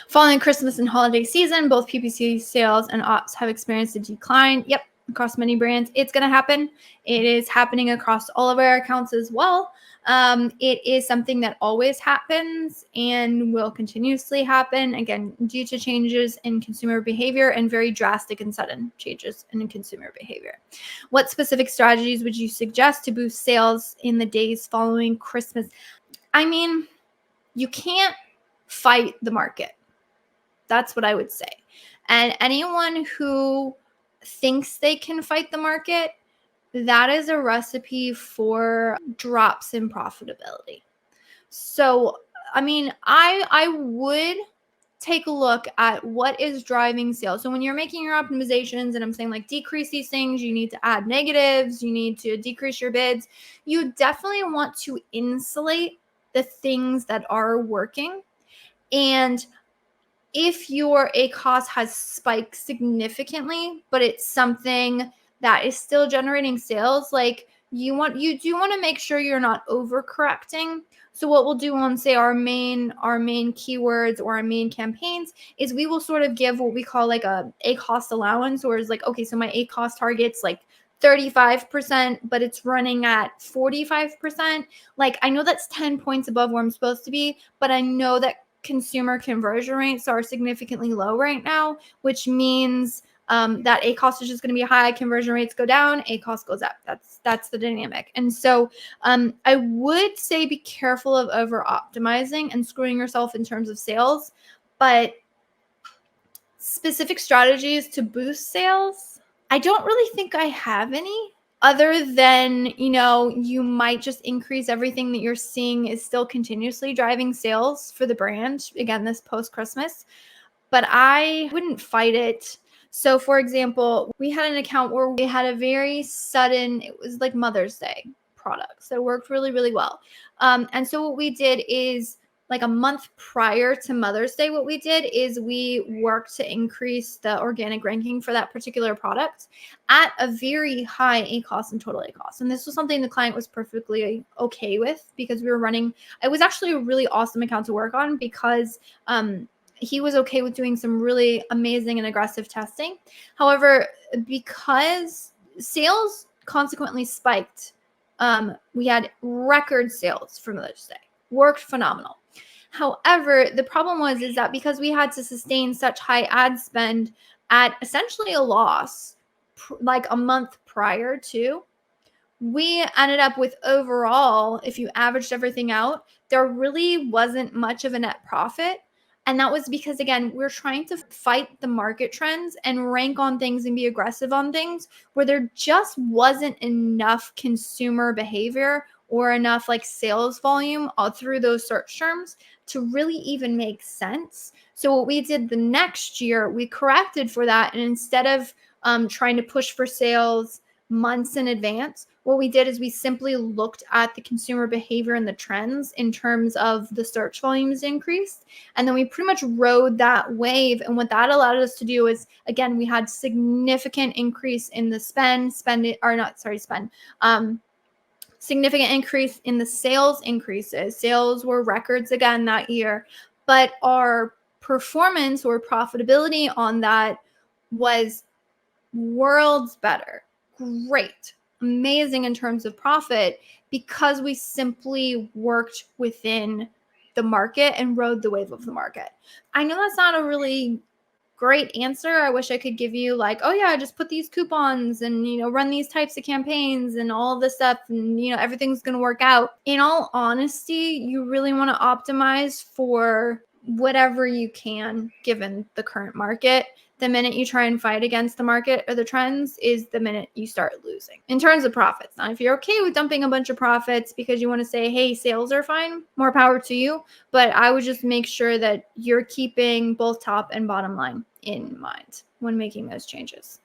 Following Christmas and holiday season, both PPC sales and ops have experienced a decline. Yep, across many brands. It's going to happen. It is happening across all of our accounts as well. It is something that always happens and will continuously happen, again, due to changes in consumer behavior and very drastic and sudden changes in consumer behavior. What specific strategies would you suggest to boost sales in the days following Christmas? I mean, you can't fight the market. That's what I would say. And anyone who thinks they can fight the market, that is a recipe for drops in profitability. So, I mean, I would take a look at what is driving sales. So when you're making your optimizations, and I'm saying like decrease these things, you need to add negatives, you need to decrease your bids. You definitely want to insulate the things that are working. And if your ACoS has spiked significantly, but it's something that is still generating sales, like you do want to make sure you're not overcorrecting. So what we'll do on, say, our main keywords or our main campaigns is we will sort of give what we call like a ACoS allowance, or is like, okay, so my ACoS target's like 35%, but it's running at 45%. Like, I know that's 10 points above where I'm supposed to be, but I know that consumer conversion rates are significantly low right now, which means that ACoS is just going to be high, conversion rates go down, ACoS goes up. That's the dynamic. And so I would say be careful of over optimizing and screwing yourself in terms of sales, but specific strategies to boost sales, I don't really think I have any, other than, you might just increase everything that you're seeing is still continuously driving sales for the brand, again, this post-Christmas, but I wouldn't fight it. So for example, we had an account where we had a very sudden, it was like Mother's Day products that worked really, really well. And so what we did is, like a month prior to Mother's Day, what we did is we worked to increase the organic ranking for that particular product at a very high ACoS and total ACoS. And this was something the client was perfectly okay with, because we were running, it was actually a really awesome account to work on, because he was okay with doing some really amazing and aggressive testing. However, because sales consequently spiked, we had record sales for Mother's Day. Worked phenomenal. However, the problem is that because we had to sustain such high ad spend at essentially a loss, like a month prior to, we ended up with, overall, if you averaged everything out, there really wasn't much of a net profit. And that was because, again, we're trying to fight the market trends and rank on things and be aggressive on things where there just wasn't enough consumer behavior or enough like sales volume all through those search terms to really even make sense. So what we did the next year, we corrected for that. And instead of trying to push for sales months in advance, what we did is we simply looked at the consumer behavior and the trends in terms of the search volumes increased. And then we pretty much rode that wave. And what that allowed us to do is, again, we had significant increase in the significant increase in the sales increases. Sales were records again that year, but our performance or profitability on that was worlds better. Great. Amazing in terms of profit, because we simply worked within the market and rode the wave of the market. I know that's not a really great answer. I wish I could give you like, oh yeah, just put these coupons and, run these types of campaigns and all this stuff and, everything's going to work out. In all honesty, you really want to optimize for whatever you can given the current market. The minute you try and fight against the market or the trends is the minute you start losing in terms of profits. Now, if you're okay with dumping a bunch of profits because you want to say, hey, sales are fine, more power to you. But I would just make sure that you're keeping both top and bottom line in mind when making those changes.